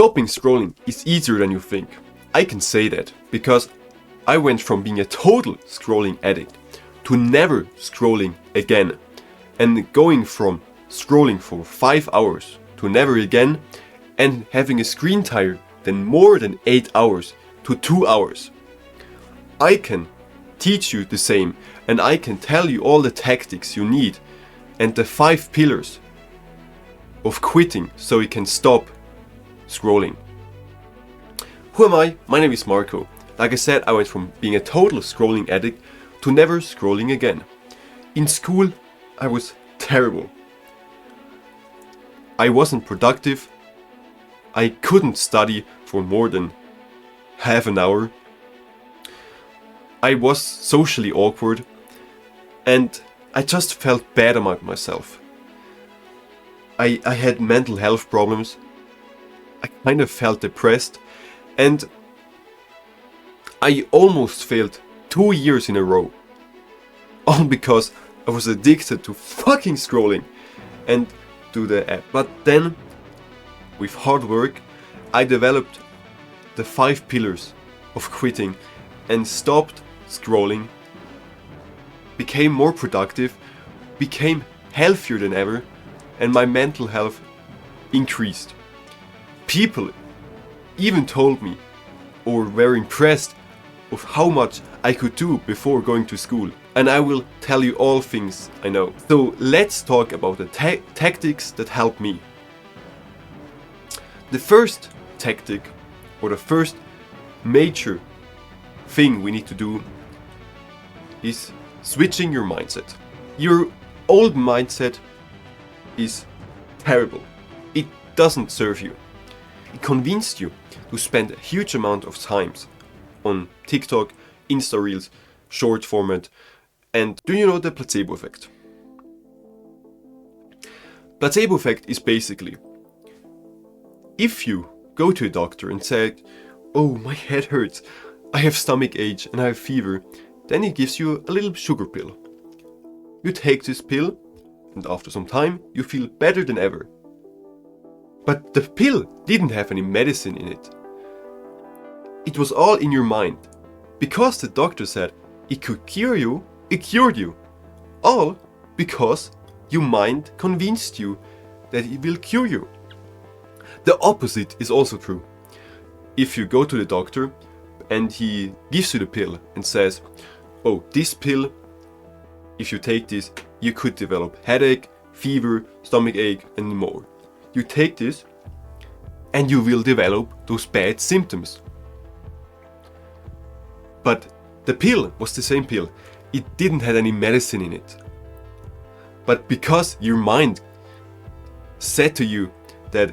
Stopping scrolling is easier than you think. I can say that because I went from being a total scrolling addict to never scrolling again, and going from scrolling for 5 hours to never again, and having a screen time than more than 8 hours to 2 hours. I can teach you the same, and I can tell you all the tactics you need and the 5 pillars of quitting so you can stop scrolling. Who am I? My name is Marco. Like I said, I went from being a total scrolling addict to never scrolling again. In school, I was terrible. I wasn't productive. I couldn't study for more than half an hour. I was socially awkward, and I just felt bad about myself. I had mental health problems. I kind of felt depressed, and I almost failed 2 years in a row. All because I was addicted to fucking scrolling and to the app. But then, with hard work, I developed the 5 pillars of quitting and stopped scrolling, became more productive, became healthier than ever, and my mental health increased. People even told me or were impressed of how much I could do before going to school. And I will tell you all things I know. So let's talk about the tactics that help me. The first tactic, or the first major thing we need to do, is switching your mindset. Your old mindset is terrible. It doesn't serve you. It convinced you to spend a huge amount of time on TikTok, Insta Reels, short format. And do you know the placebo effect? Placebo effect is basically, if you go to a doctor and say, "Oh, my head hurts, I have stomach ache and I have fever," then he gives you a little sugar pill. You take this pill, and after some time you feel better than ever. But the pill didn't have any medicine in it. It was all in your mind. Because the doctor said it could cure you, it cured you. All because your mind convinced you that it will cure you. The opposite is also true. If you go to the doctor and he gives you the pill and says, "Oh, this pill, if you take this, you could develop headache, fever, stomach ache, and more. You take this and you will develop those bad symptoms." But the pill was the same pill. It didn't have any medicine in it. But because your mind said to you that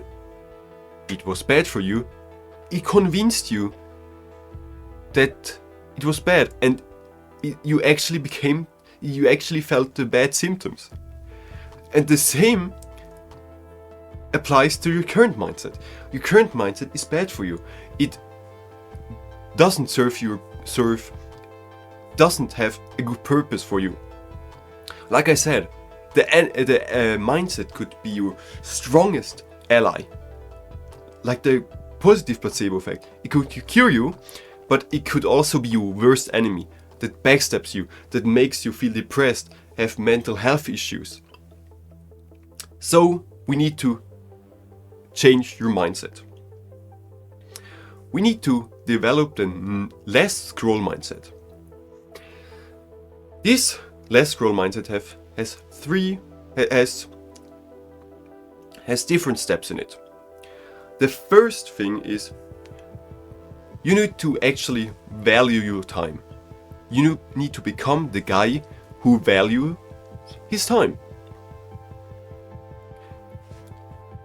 it was bad for you, it convinced you that it was bad, and you actually felt the bad symptoms. And the same applies to your current mindset. Your current mindset is bad for you. It doesn't doesn't have a good purpose for you. Like I said, the mindset could be your strongest ally. Like the positive placebo effect, it could cure you, but it could also be your worst enemy that backstabs you, that makes you feel depressed, have mental health issues. So we need to change your mindset. We need to develop the less scroll mindset. This less scroll mindset has different steps in it. The first thing is you need to actually value your time. You need to become the guy who values his time.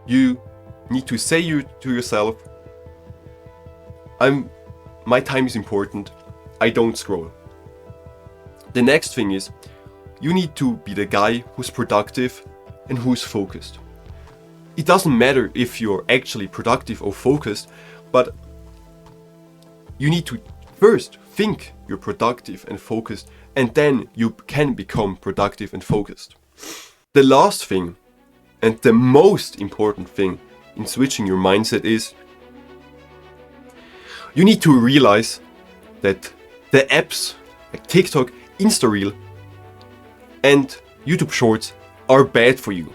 You need to say to yourself, my time is important, I don't scroll. The next thing is, you need to be the guy who's productive and who's focused. It doesn't matter if you're actually productive or focused, but you need to first think you're productive and focused, and then you can become productive and focused. The last thing, and the most important thing in switching your mindset, is You need to realize that the apps like TikTok, Insta and YouTube Shorts are bad for you.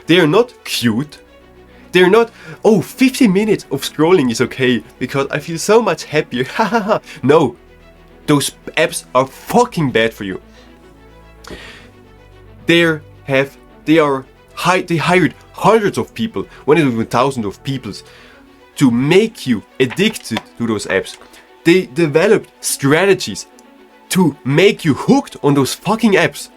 They are not cute. They're not, oh, 15 minutes of scrolling is okay because I feel so much happier. No, those apps are fucking bad for you. They hired hundreds of people, when not even thousands of people, to make you addicted to those apps. They developed strategies to make you hooked on those fucking apps.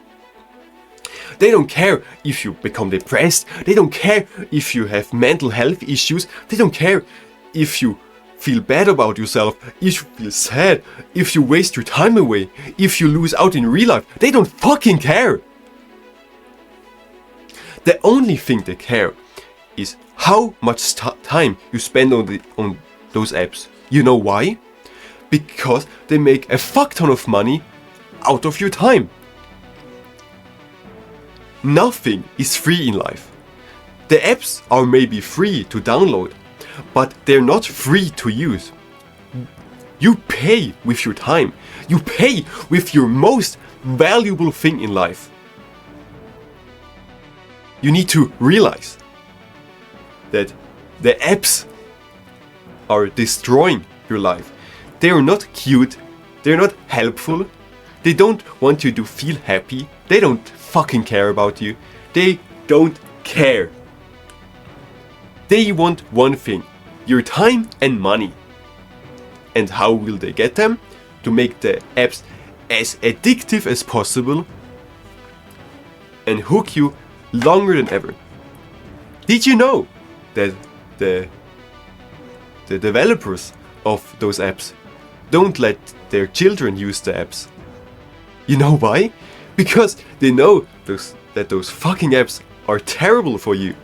They don't care if you become depressed. They don't care if you have mental health issues. They don't care if you feel bad about yourself, if you feel sad, if you waste your time away, if you lose out in real life. They don't fucking care. The only thing they care is how much time you spend on those apps. You know why? Because they make a fuck ton of money out of your time. Nothing is free in life. The apps are maybe free to download, but they're not free to use. You pay with your time. You pay with your most valuable thing in life. You need to realize that the apps are destroying your life. They are not cute. They're not helpful. They don't want you to feel happy. They don't fucking care about you. They don't care. They want one thing: your time and money. And how will they get them? To make the apps as addictive as possible and hook you longer than ever. Did you know that the developers of those apps don't let their children use the apps? You know why? Because they know that those fucking apps are terrible for you.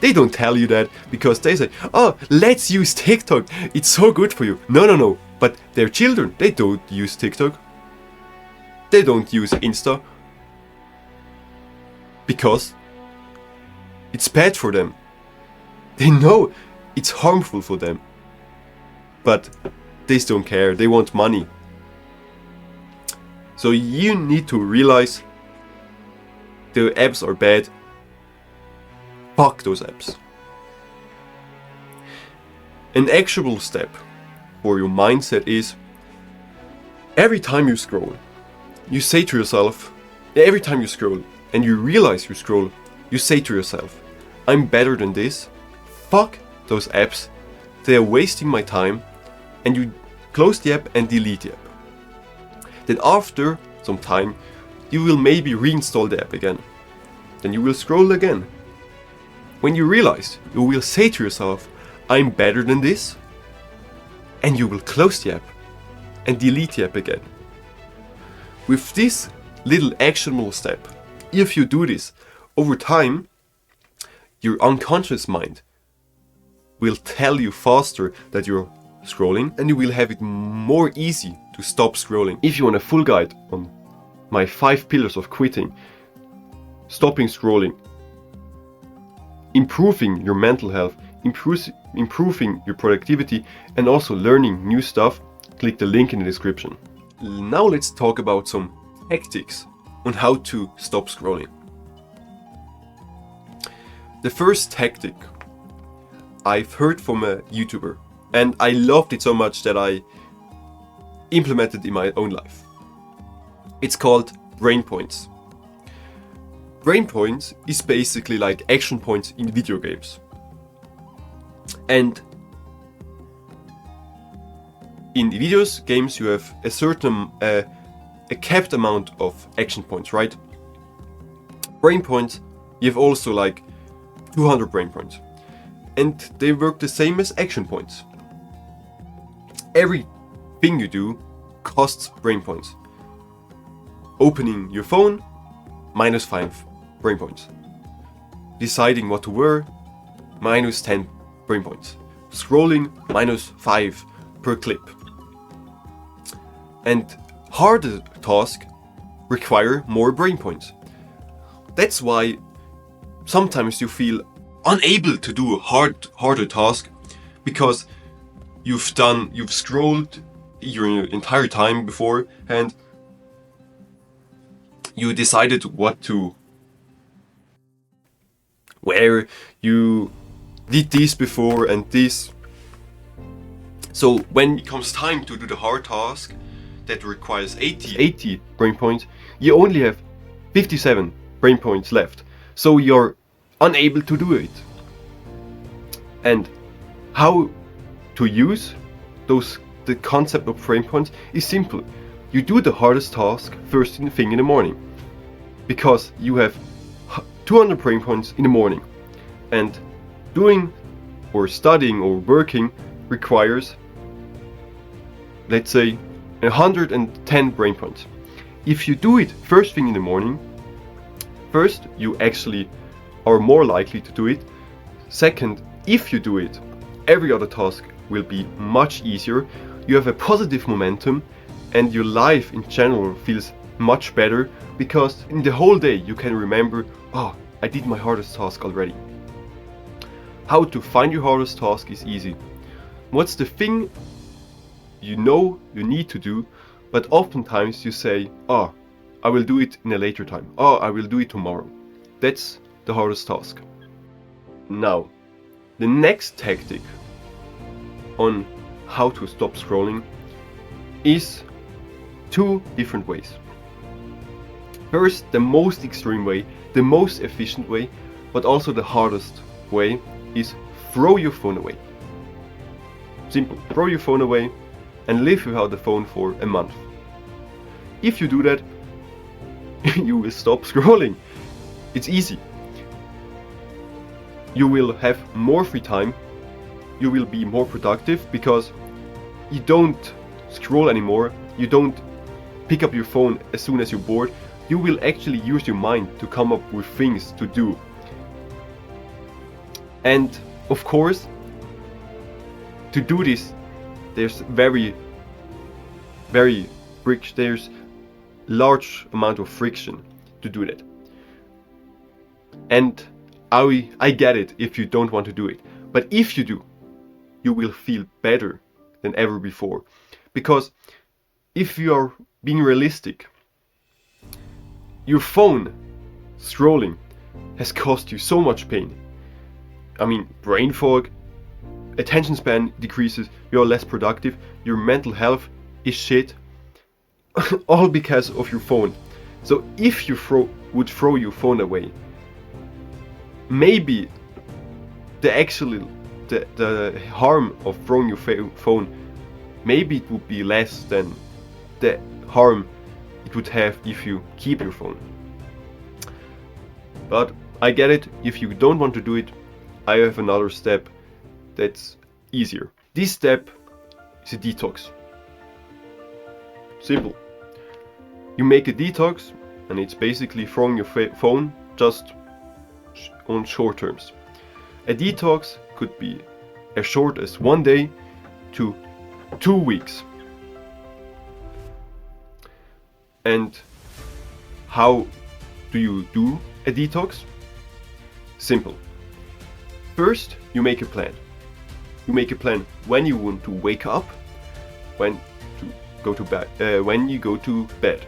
They don't tell you that because they say, oh, let's use TikTok, it's so good for you. No. But their children, they don't use TikTok. They don't use Insta. Because it's bad for them. They know it's harmful for them. But they still don't care, they want money. So you need to realize the apps are bad. Fuck those apps. An actionable step for your mindset is every time you scroll, you say to yourself, every time you scroll and you realize you scroll, you say to yourself, I'm better than this. Fuck those apps. They are wasting my time. And you close the app and delete the app. Then after some time, you will maybe reinstall the app again. Then you will scroll again. When you realize, you will say to yourself, I'm better than this. And you will close the app and delete the app again. With this little actionable step, if you do this over time, your unconscious mind will tell you faster that you're scrolling, and you will have it more easy to stop scrolling. If you want a full guide on my 5 pillars of quitting, stopping scrolling, improving your mental health, improving your productivity, and also learning new stuff, click the link in the description. Now let's talk about some tactics on how to stop scrolling. The first tactic I've heard from a YouTuber, and I loved it so much that I implemented in my own life. It's called brain points. Brain points is basically like action points in video games. And in video games you have a certain, a capped amount of action points, right? Brain points, you have also like 200 brain points. And they work the same as action points. Everything you do costs brain points. Opening your phone, -5 brain points. Deciding what to wear, -10 brain points. Scrolling, -5 per clip. And harder tasks require more brain points. That's why sometimes you feel unable to do a harder task, because you've scrolled your entire time before, and you decided where you did this before and this. So when it comes time to do the hard task that requires 80 brain points, you only have 57 brain points left. So you're unable to do it. And how to use the concept of brain points is simple. You do the hardest task first thing in the morning, because you have 200 brain points in the morning, and doing or studying or working requires, let's say, 110 brain points. If you do it first thing in the morning, first, you actually are more likely to do it. Second, if you do it, every other task will be much easier. You have a positive momentum, and your life in general feels much better, because in the whole day you can remember, oh, I did my hardest task already. How to find your hardest task is easy. What's the thing you know you need to do, but oftentimes you say, oh, I will do it in a later time. Oh, I will do it tomorrow. That's the hardest task. Now, the next tactic on how to stop scrolling is two different ways. First, the most extreme way, the most efficient way, but also the hardest way, is throw your phone away. Simple. Throw your phone away and live without the phone for a month. If you do that, you will stop scrolling. It's easy. You will have more free time. You will be more productive, because you don't scroll anymore. You don't pick up your phone as soon as you're bored. You will actually use your mind to come up with things to do. And of course, to do this, there's there's large amount of friction to do that. And I get it if you don't want to do it. But if you do, you will feel better than ever before. Because if you are being realistic, your phone scrolling has caused you so much pain. I mean, brain fog, attention span decreases, you're less productive, your mental health is shit, all because of your phone. So if you would throw your phone away, maybe the harm of throwing your phone, maybe it would be less than the harm it would have if you keep your phone. But I get it, if you don't want to do it, I have another step that's easier. This step is a detox. Simple. You make a detox, and it's basically throwing your phone just on short terms. A detox could be as short as 1 day to 2 weeks. And how do you do a detox? Simple. First, you make a plan. You make a plan when you want to wake up, when to go to bed, when you go to bed.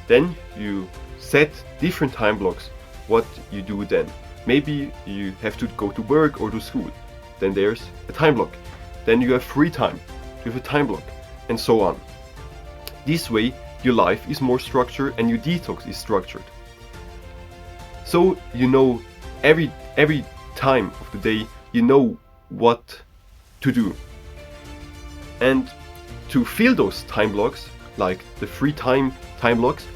Then you set different time blocks. What you do then? Maybe you have to go to work or to school. Then there's a time block. Then you have free time. You have a time block, and so on. This way, your life is more structured and your detox is structured. So you know every time of the day, you know what to do. And to fill those time blocks, like the free time blocks,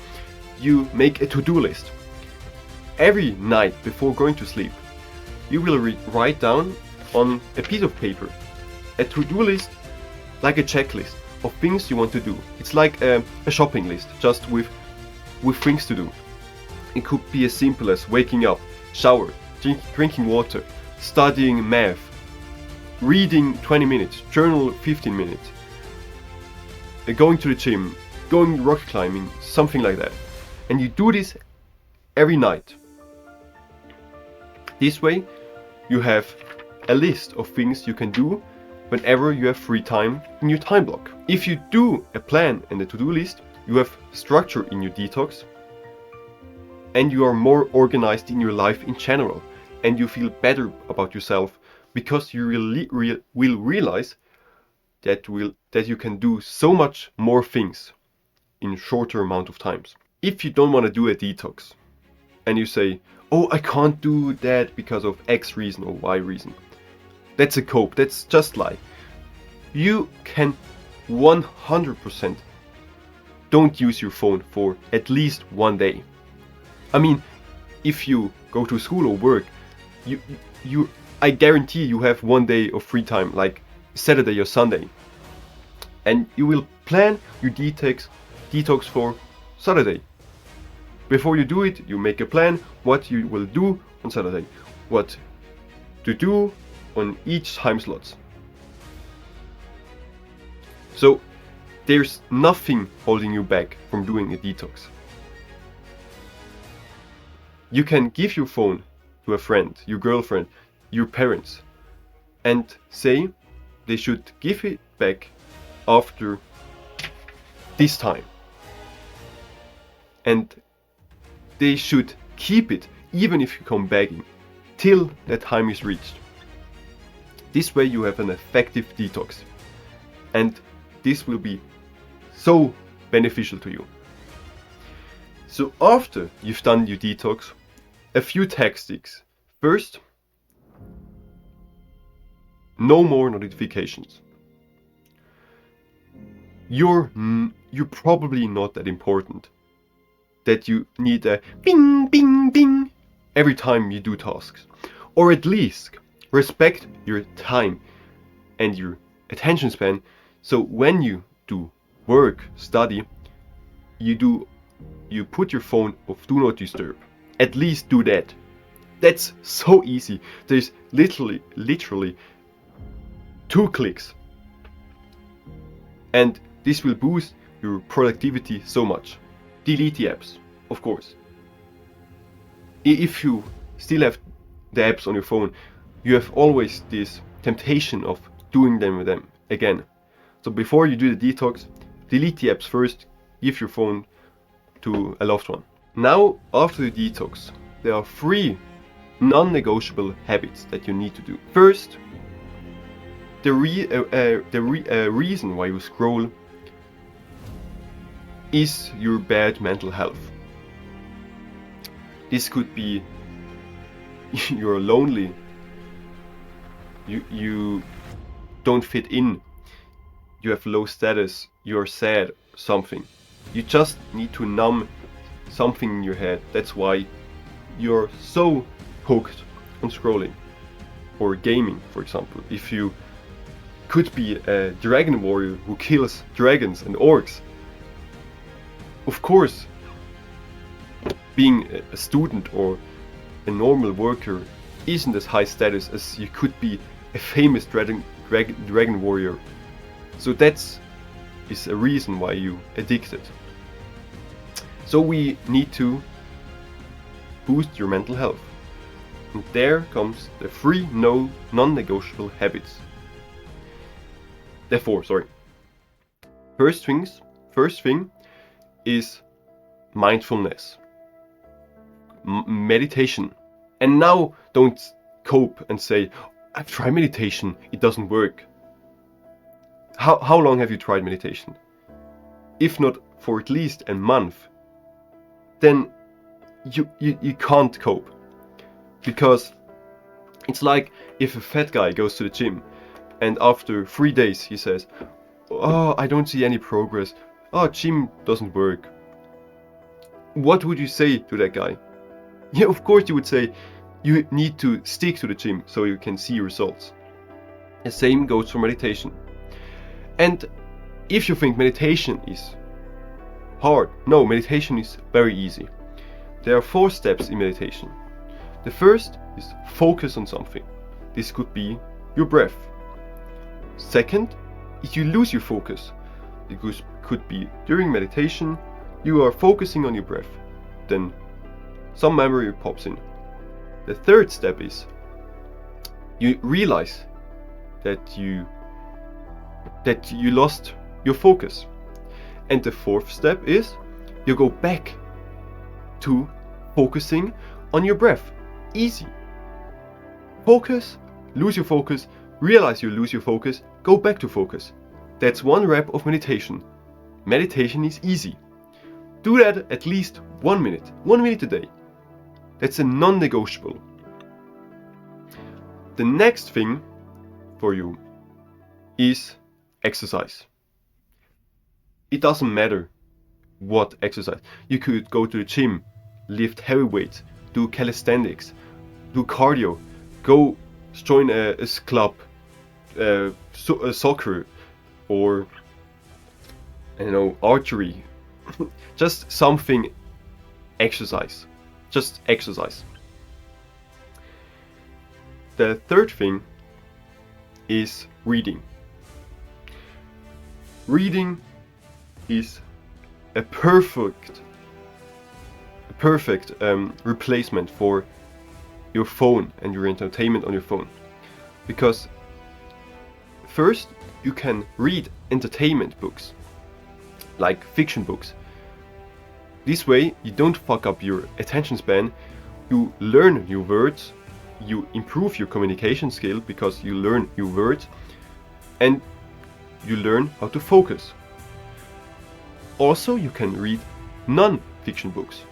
you make a to-do list. Every night before going to sleep, you will write down on a piece of paper a to-do list, like a checklist of things you want to do. It's like a shopping list, just with things to do. It could be as simple as waking up, shower, drinking water, studying math, reading 20 minutes, journal 15 minutes, going to the gym, going rock climbing, something like that. And you do this every night. This way, you have a list of things you can do whenever you have free time in your time block. If you do a plan and a to-do list, you have structure in your detox, and you are more organized in your life in general, and you feel better about yourself because you will realize that you can do so much more things in shorter amount of times. If you don't want to do a detox and you say, oh, I can't do that because of X reason or Y reason, that's a cope, that's just lie. You can 100% don't use your phone for at least one day. I mean, if you go to school or work, I guarantee you have one day of free time, like Saturday or Sunday, and you will plan your detox for Saturday. Before you do it, you make a plan what you will do on Saturday, what to do on each time slots. So there's nothing holding you back from doing a detox. You can give your phone to a friend, your girlfriend, your parents, and say they should give it back after this time. And they should keep it even if you come begging till that time is reached. This way you have an effective detox, and this will be so beneficial to you. So after you've done your detox, a few tactics. First, no more notifications. You're probably not that important that you need a bing bing bing every time you do tasks, or at least respect your time and your attention span. So when you do work, study, you put your phone of do not disturb. At least do that. That's so easy. There's literally 2 clicks, and this will boost your productivity so much. Delete the apps, of course. If you still have the apps on your phone, you have always this temptation of doing them again. So before you do the detox, delete the apps first, give your phone to a loved one. Now, after the detox, there are 3 non-negotiable habits that you need to do. First, the reason why you scroll is your bad mental health. This could be you're lonely, you don't fit in, you have low status, you're sad, something. You just need to numb something in your head. That's why you're so hooked on scrolling or gaming, for example. If you could be a dragon warrior who kills dragons and orcs, of course, being a student or a normal worker isn't as high status as you could be a famous dragon warrior. So that's a reason why you addicted. So we need to boost your mental health. And there comes the 3 non-negotiable habits. First thing is mindfulness, meditation. And now don't cope and say, I've tried meditation, it doesn't work. How long have you tried meditation? If not for at least a month, then you can't cope. Because it's like if a fat guy goes to the gym and after 3 days he says, oh, I don't see any progress, oh, gym doesn't work. What would you say to that guy? Yeah, of course you would say, you need to stick to the gym so you can see results. The same goes for meditation. And if you think meditation is hard, no, meditation is very easy. There are 4 steps in meditation. The first is focus on something. This could be your breath. Second, if you lose your focus, it could be during meditation, you are focusing on your breath, then some memory pops in. The third step is you realize that you that you lost your focus. And the fourth step is you go back to focusing on your breath. Easy. Focus, lose your focus, realize you lose your focus, go back to focus. That's one rep of meditation. Meditation is easy. Do that at least 1 minute a day. That's a non-negotiable. The next thing for you is exercise. It doesn't matter what exercise. You could go to the gym, lift heavy weights, do calisthenics, do cardio, go join a club, soccer, or archery. Just something exercise. Just exercise. The third thing is reading. Reading is a perfect replacement for your phone and your entertainment on your phone. Because first you can read entertainment books, like fiction books. This way you don't fuck up your attention span, you learn new words, you improve your communication skill because you learn new words, and you learn how to focus. Also, you can read non-fiction books.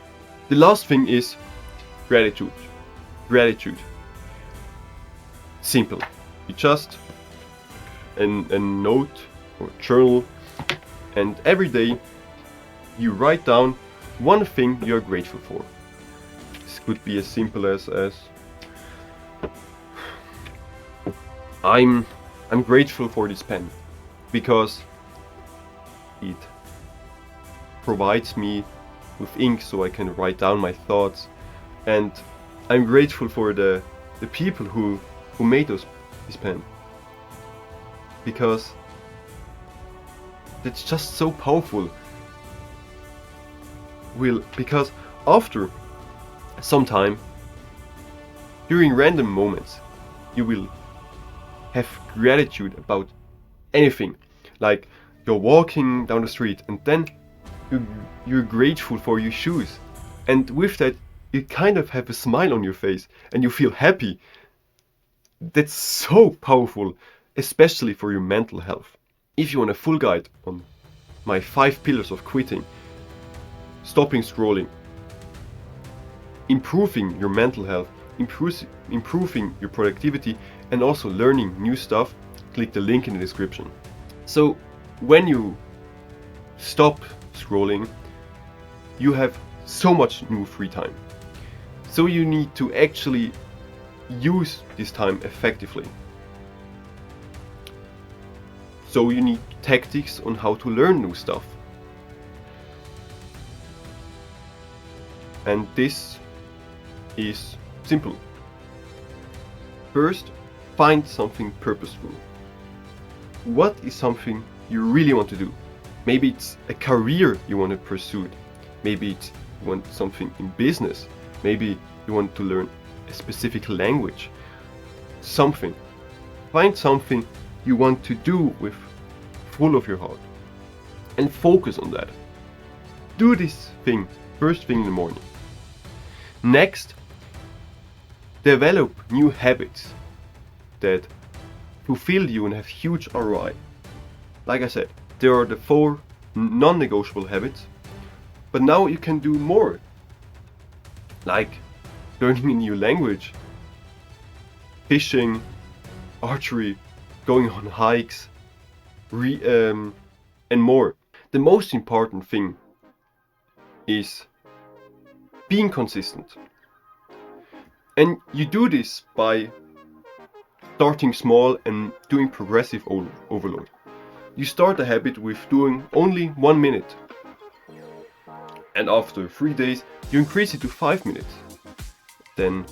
The last thing is gratitude. Gratitude. Simple. You just a note or journal, and every day you write down one thing you are grateful for. This could be as simple as I'm grateful for this pen because it provides me with ink so I can write down my thoughts, and I'm grateful for the people who made this pen, because it's just so powerful. Because after some time, during random moments, you will have gratitude about anything. Like you're walking down the street and then you're grateful for your shoes, and with that you kind of have a smile on your face and you feel happy. That's so powerful, especially for your mental health. If you want a full guide on my 5 pillars of quitting, stopping scrolling, improving your mental health, improving your productivity, and also learning new stuff, click the link in the description. So when you stop scrolling, you have so much new free time. So you need to actually use this time effectively. So you need tactics on how to learn new stuff. And this is simple. First, find something purposeful. What is something you really want to do? Maybe it's a career you want to pursue. Maybe it's you want something in business. Maybe you want to learn a specific language. Something. Find something you want to do with full of your heart and focus on that. Do this thing first thing in the morning. Next, develop new habits that fulfill you and have huge ROI. Like I said, there are the 4 non-negotiable habits, but now you can do more, like learning a new language, fishing, archery, going on hikes, and more. The most important thing is being consistent. And you do this by starting small and doing progressive overload. You start a habit with doing only 1 minute. And after 3 days, you increase it to 5 minutes. Then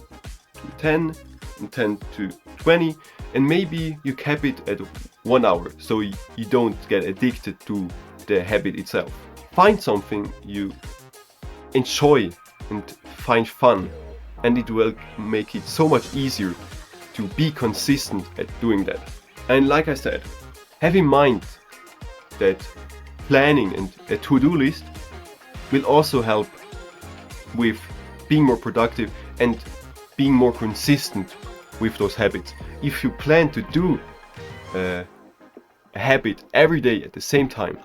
to 10, and 10 to 20, and maybe you cap it at 1 hour so you don't get addicted to the habit itself. Find something you enjoy and find fun, and it will make it so much easier to be consistent at doing that. And like I said, Have in mind that planning and a to-do list will also help with being more productive and being more consistent with those habits. If you plan to do a habit every day at the same time,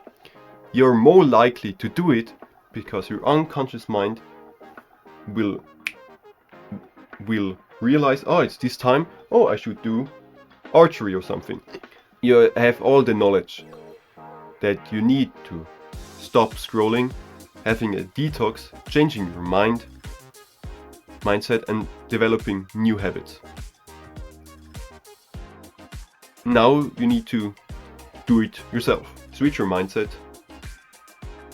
you're more likely to do it because your unconscious mind will realize, oh, it's this time, oh, I should do archery or something. You have all the knowledge that you need to stop scrolling, having a detox, changing your mindset and developing new habits. Now you need to do it yourself. Switch your mindset.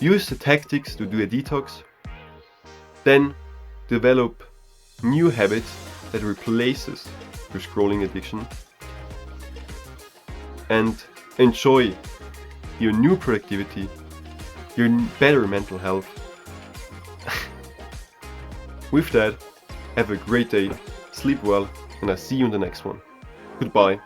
Use the tactics to do a detox. Then develop new habits that replaces your scrolling addiction. And enjoy your new productivity, your better mental health. With that, have a great day, sleep well, and I'll see you in the next one. Goodbye.